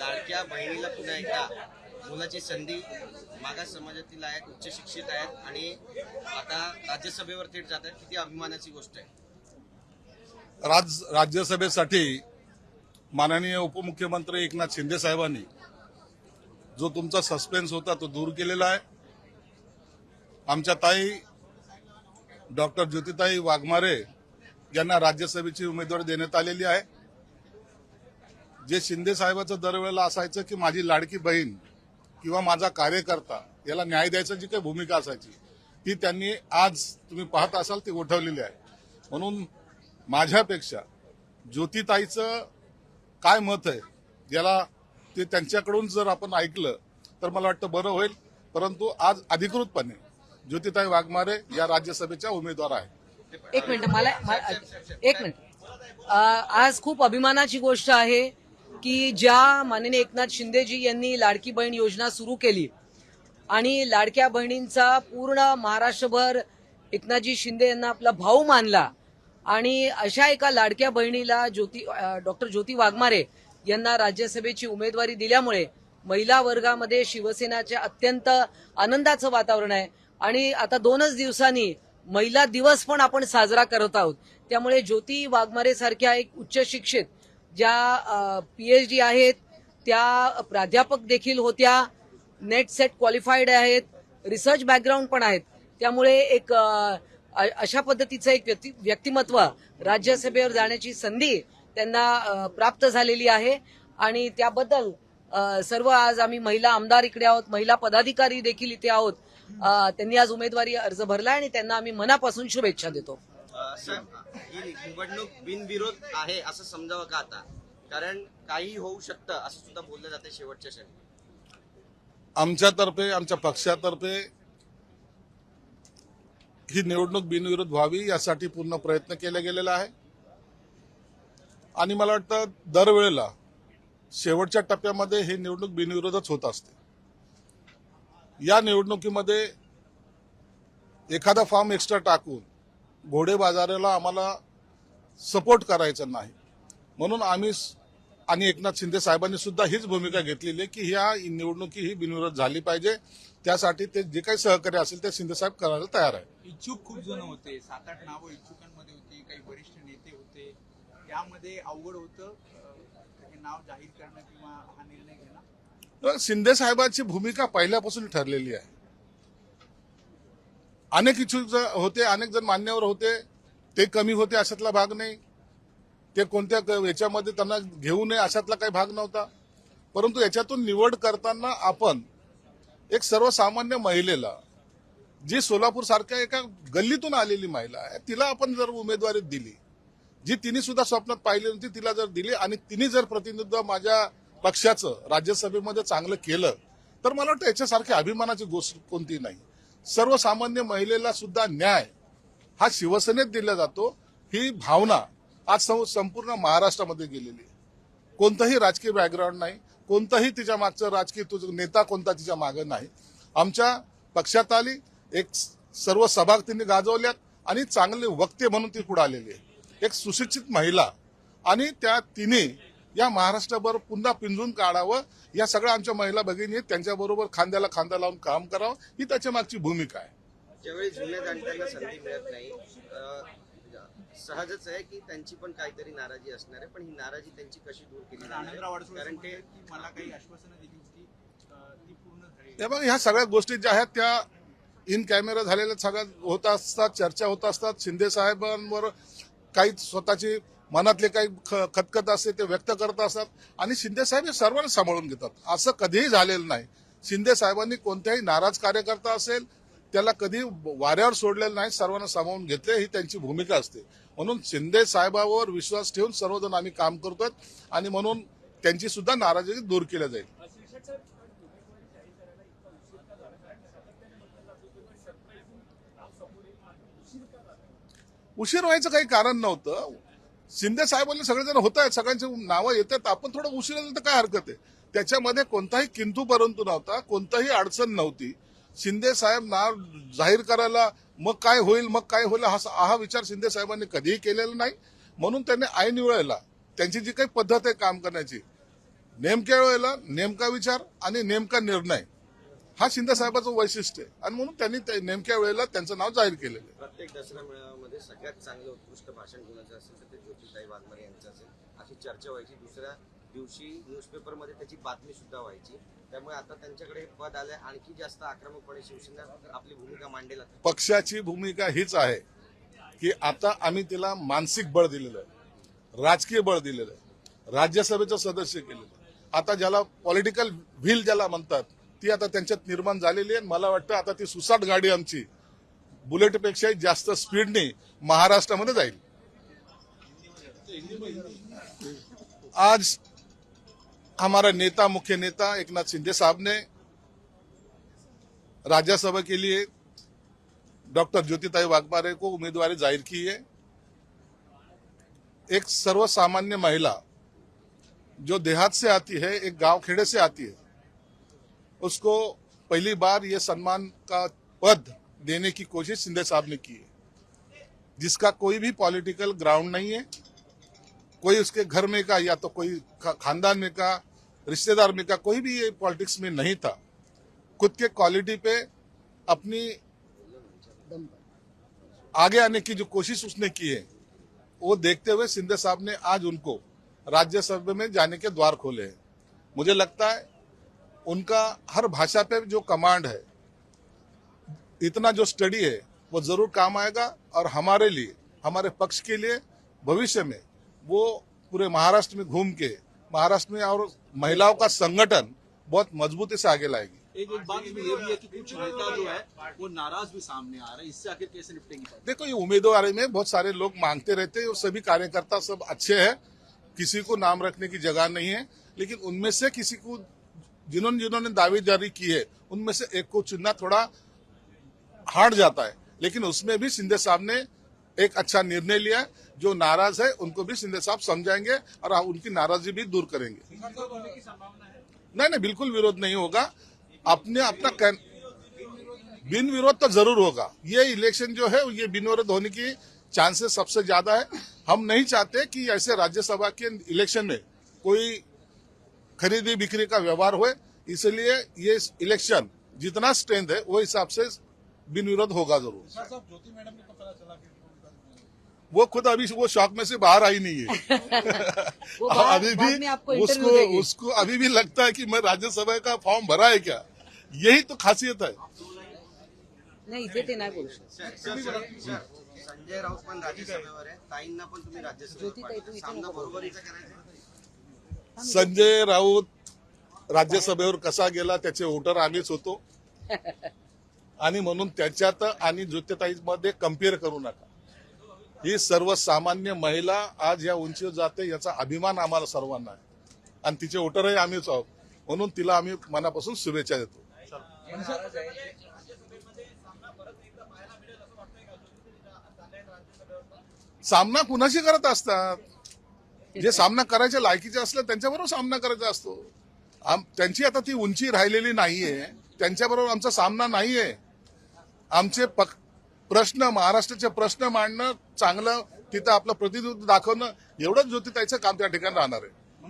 लाडक्या बहिणीला पुन्हा एकदा मुलाची संधी, मागास समाजातील आहेत, उच्च शिक्षित आहेत आणि आता राज्यसभेवर थेट जात आहेत, किती अभिमानाची गोष्ट आहे. राज्यसभेसाठी माननीय उपमुख्यमंत्री एकनाथ शिंदे साहेबांनी जो तुमचा सस्पेन्स होता तो दूर केलेला आहे. आमच्या ताई डॉक्टर ज्योतिताई वाघमारे यांना राज्यसभेची उमेदवारी देण्यात आलेली आहे. जे शिंदे साहेबांचं दरवेळेला असायचं की माझी लाडकी बहीण किंवा माझा कार्यकर्ता याला न्याय द्यायची जी काही भूमिका असायची ती त्यांनी आज तुम्ही पाहत असाल ती उठवलेली आहे. म्हणून माझ्यापेक्षा ज्योतिताईचं काय मत आहे याला ते त्यांच्याकडून जर आपण ऐकलं तर मला वाटतं बरं होईल. परंतु आज अधिकृतपणे ज्योतिताई वाघमारे या राज्यसभेच्या उमेदवार आहेत. एक मिनिट. आज खूप अभिमानाची गोष्ट आहे की ज्या माननीय एकनाथ शिंदेजी यांनी लाडकी बहीण योजना सुरू केली आणि लाडक्या बहिणींचा पूर्ण महाराष्ट्रभर एकनाथजी शिंदे यांना आपला भाऊ मानला आणि अशा एका लाडक्या बहिणीला डॉक्टर ज्योती वाघमारे यांना राज्यसभेची उमेदवारी दिल्यामुळे महिला वर्गामध्ये शिवसेनाच्या अत्यंत आनंदाचं वातावरण आहे. आणि आता 2च दिवसांनी महिला दिवस पण आपण साजरा करत आहोत. त्यामुळे ज्योती वाघमारे सारख्या एक उच्च शिक्षित ज्या PhD आहेत, त्या प्राध्यापक देखील होत्या, नेट सेट क्वालिफाईड आहेत, रिसर्च बॅकग्राऊंड पण आहेत. त्यामुळे एक अशा पद्धतीचं एक व्यक्तिमत्व राज्यसभेवर जाण्याची संधी त्यांना प्राप्त झालेली आहे आणि त्याबद्दल सर्व आज आम्ही महिला आमदार इकडे आहोत, महिला पदाधिकारी देखील इथे आहोत. त्यांनी आज उमेदवारी अर्ज भरला आणि त्यांना आम्ही मनापासून शुभेच्छा देतो. ही निवडणूक बिनविरोध आहे असं समजावं का आता, कारण काही होऊ शकतं असं सुद्धा बोललं जाते शेवटच्या क्षणी. आमच्यातर्फे आमच्या पक्षातर्फे ही निवडणूक बिनविरोध व्हावी यासाठी पूर्ण प्रयत्न केला गेलेला आहे आणि मला वाटतं दरवेळेला शेवटच्या टप्प्यामध्ये ही निवडणूक बिनविरोधच होत असते. या निवडणुकीमध्ये एखादा फॉर्म एक्स्ट्रा टाकून घोडे बाजाराला आम्हाला सपोर्ट करायचा नाही. म्हणून आम्ही आणि एकनाथ शिंदे साहेबांनी सुद्धा हीच भूमिका घेतलेली आहे की ह्या निवडणुकी ही बिनविरोध झाली पाहिजे. त्यासाठी ते जे काही सहकार्य असेल ते शिंदे साहेब करायला तयार आहे. इच्छुक खूप जण होते, 7-8 नावं इच्छुकांमध्ये होती, काही वरिष्ठ नेते होते. यामध्ये अवघड होतं हे नाव जाहीर करणं किंवा हा निर्णय घेणं. शिंदे साहेबांची भूमिका पहिल्यापासून ठरलेली आहे. अनेक इच्छुक होते, अनेक जण मान्यवर होते, ते कमी होते अशातला भाग नाही, ते कोणत्या याच्यामध्ये त्यांना घेऊ नये अशातला काही भाग नव्हता. परंतु याच्यातून निवड करताना आपण एक सर्वसामान्य महिलेला, जी सोलापूर सारख्या एका गल्लीतून आलेली महिला आहे, तिला आपण जर उमेदवारी दिली, जी तिने सुद्धा स्वप्नात पाहिली होती, तिला जर दिली आणि तिने जर प्रतिनिधित्व माझ्या पक्षाचं राज्यसभेमध्ये चांगलं केलं तर मला वाटतं याच्यासारखी अभिमानाची गोष्ट कोणती नाही. सर्वसामान्य महिलेला सुद्धा न्याय हा शिवसेनेत दिला जातो ही भावना आज संपूर्ण महाराष्ट्रामध्ये गेलेली आहे. कोणतंही राजकीय बॅकग्राऊंड नाही, कोणताही तिच्या मागचं राजकीय नेता कोणता तिच्या मागं नाही. आमच्या पक्षात आली, एक सर्व सभा तिने गाजवल्यात आणि चांगले वक्ते म्हणून ती पुढे आलेली आहे. एक सुशिक्षित महिला आणि त्या तिने या महाराष्ट्राभर पुन्हा पिंजून काढावं, या सगळ्या आमच्या महिला भगिनी त्यांच्याबरोबर खांद्याला खांदा लावून काम करावं ही त्याच्या मागची भूमिका आहे. ज्यावेळी जुन्या जाणत्यांना संधी मिळत नाही, सहजच आहे की त्यांची पण काहीतरी नाराजी असणार आहे, पण ही नाराजी त्यांची कशी दूर केली जाणार, कारण ते मला काही आश्वासनं दिली होती ती पूर्ण झाली. तेव्हा ह्या सगळ्या गोष्टी ज्या आहेत त्या इन कॅमेरा झालेल्या सगळ्या होत असतात, चर्चा होत असतात. शिंदे साहेबांवर काही स्वतःची मनातले काही खतखत असते ते व्यक्त करत असतात आणि शिंदे साहेब हे सर्वांना सांभाळून घेतात. असं कधीही झालेलं नाही. शिंदे साहेबांनी कोणत्याही नाराज कार्यकर्ता असेल त्याला कधी वाऱ्यावर सोडलेलं नाही, सर्वांना सामावून घेतले ही त्यांची भूमिका असते. म्हणून शिंदे साहेबांवर विश्वास ठेवून सर्वजण आम्ही काम करतोय आणि म्हणून त्यांची सुद्धा नाराजी दूर केली जाईल. उशीर व्हायचं काही कारण नव्हतं. शिंदे साहेबांनी सगळेजण होत आहेत, सगळ्यांची नावं येतात, आपण थोडं उशीर झालं तर काय हरकत आहे. त्याच्यामध्ये कोणताही किंतु परंतु नव्हता, कोणताही अडचण नव्हती. शिंदे साहेब नाव जाहीर करायला मग काय होईल हा विचार शिंदे साहेबांनी कधीही केलेला नाही. म्हणून त्यांनी ऐन वेळेला त्यांची जी काही पद्धत आहे काम करण्याची नेमक्या वेळेला नेमका विचार आणि नेमका निर्णय हा शिंदे साहेबाचं वैशिष्ट्य आहे आणि म्हणून त्यांनी नेमक्या वेळेला त्यांचं नाव जाहीर केलेलं आहे. प्रत्येक दसरा मेळाव्यामध्ये सगळ्यात चांगलं उत्कृष्ट भाषण कोणाचं असेल तर ते ज्योतिताई वाघमारे यांचं असेल, अशी चर्चा व्हायची. दुसऱ्या दिवशी न्यूजपेपरमध्ये त्याची बातमी सुद्धा व्हायची. त्यामुळे आता त्यांच्याकडे हे पद आलंय, आणखी जास्त आक्रमकपणे शिवसेना आपली भूमिका मांडेल. पक्षाची भूमिका हीच आहे की आता आम्ही तिला मानसिक बळ दिलेलं आहे, राजकीय बळ दिलेलं आहे, राज्यसभेचं सदस्य केलेलं आहे. आता ज्याला पॉलिटिकल व्हील ज्याला म्हणतात ती आता त्यांच्यात निर्माण झालेली आहे. मला वाटतं आता ती सुसाट गाडी आमची बुलेटपेक्षाही जास्त स्पीडने महाराष्ट्रामध्ये जाईल. आज हमारा नेता, मुख्य नेता एकनाथ शिंदे साहब ने राज्यसभा के लिए डॉक्टर ज्योतिताई वाघमारे को उम्मीदवारी जाहिर की है. एक सर्वसामान्य महिला जो देहात से आती है, एक गांव खेड़े से आती है, उसको पहली बार ये सम्मान का पद देने की कोशिश शिंदे साहब ने की है, जिसका कोई भी पॉलिटिकल ग्राउंड नहीं है. कोई उसके घर में का या तो कोई खानदान में का, रिश्तेदार में का, कोई भी ये पॉलिटिक्स में नहीं था. खुद के क्वालिटी पे अपनी आगे आने की जो कोशिश उसने की है वो देखते हुए शिंदे साहब ने आज उनको राज्यसभा में जाने के द्वार खोले हैं. मुझे लगता है उनका हर भाषा पे जो कमांड है, इतना जो स्टडी है, वो जरूर काम आएगा और हमारे लिए, हमारे पक्ष के लिए भविष्य में वो पूरे महाराष्ट्र में घूम के महाराष्ट्र में और महिलाओं का संगठन बहुत मजबूती से आगे लाएगी. एक बात इसमें ये भी है कि कुछ नेता जो है वो नाराज भी सामने आ रहे हैं, इससे आखिर कैसे निपटेंगे? देखो, ये उम्मीदवारी में बहुत सारे लोग मांगते रहते हैं और सभी कार्यकर्ता सब अच्छे हैं, किसी को नाम रखने की जगह नहीं है. लेकिन उनमें से किसी को जिन्होंने दावेदारी की है उनमें से एक को चुनना थोड़ा हार्ड जाता है. लेकिन उसमें भी शिंदे साहब ने एक अच्छा निर्णय लिया है. जो नाराज है उनको भी शिंदे साहब समझाएंगे और उनकी नाराजगी भी दूर करेंगे. नहीं, बिल्कुल विरोध नहीं होगा. अपना बिन विरोध तो जरूर होगा. ये इलेक्शन जो है ये बिन विरोध होने की चांसेस सबसे ज्यादा है. हम नहीं चाहते कि ऐसे राज्यसभा के इलेक्शन में कोई खरीदी बिक्री का व्यवहार हुए. इसलिए ये इलेक्शन जितना स्ट्रेंथ है वो हिसाब से बिन विरोध होगा जरूर. वो खुद अभी वो शौक में से बाहर आई नहीं है. अभी बाद में आपको इंटरव्यू देगी. उसको अभी भी लगता है कि मैं राज्यसभा का फॉर्म भरा है क्या. यही तो खासियत है. नाही, इथे ते नाही बोलू शकत. संजय राऊत पण राज्यसभेवर आहे, ताईंना पण तुम्ही ज्योतिताई, तू राज्यसभेवर इथे सामना नको. बरोबरीचा करायचा. संजय राऊत राज्यसभेवर कसा गेला त्याचे वोटर आम्हीच होतो आणि म्हणून त्याच्यात आणि ज्योतिताईमध्ये कम्पेअर करू नका. ही सर्वसामान्य महिला आज या उंचीवर जाते याचा अभिमान आम्हाला सर्वांना आहे आणि तिचे वोटरही आम्हीच आहोत. म्हणून तिला आम्ही मनापासून शुभेच्छा देतो. सामना कुणाशी करत असतात? जे सामना करायच्या लायकीचे असलं त्यांच्याबरोबर सामना करायचा असतो. त्यांची आता ती उंची राहिलेली नाहीये, त्यांच्याबरोबर आमचा सामना नाहीये. आमचे प्रश्न, महाराष्ट्राचे प्रश्न मांडणं, चांगलं तिथं आपलं प्रतिनिधित्व दाखवणं, एवढंच ज्योतिताईचं काम त्या ठिकाणी राहणार आहे.